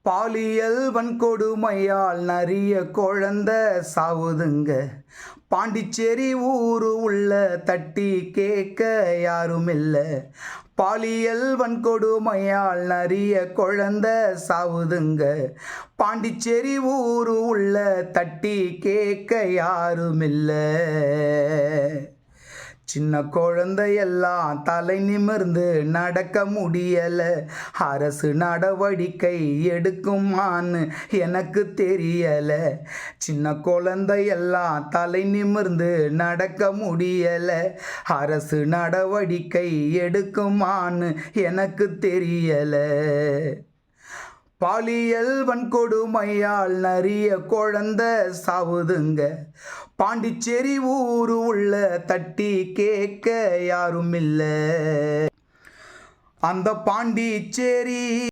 பாலியல் வன்கொடுமையால் நிறைய குழந்தை சாவுதுங்க. பாண்டிச்சேரி ஊரு உள்ள தட்டி கேட்க யாரும் இல்ல. பாலியல் வன்கொடுமையால் நிறைய குழந்தை சாவுதுங்க. பாண்டிச்சேரி ஊரு உள்ள தட்டி கேட்க யாரும் இல்ல. சின்ன குழந்தையெல்லாம் தலை நிமிர்ந்து நடக்க முடியல. அரசு நடவடிக்கை எடுக்குமான்னு எனக்கு தெரியல. சின்ன குழந்தையெல்லாம் தலை நிமிர்ந்து நடக்க முடியல. அரசு நடவடிக்கை எடுக்குமான்னு எனக்கு தெரியல. பாலியல் வன்கொடுமையால் நிறைய குழந்தை சாவுதுங்க. பாண்டிச்சேரி ஊரு உள்ள தட்டி கேட்க யாரும் இல்ல. அந்த பாண்டிச்சேரி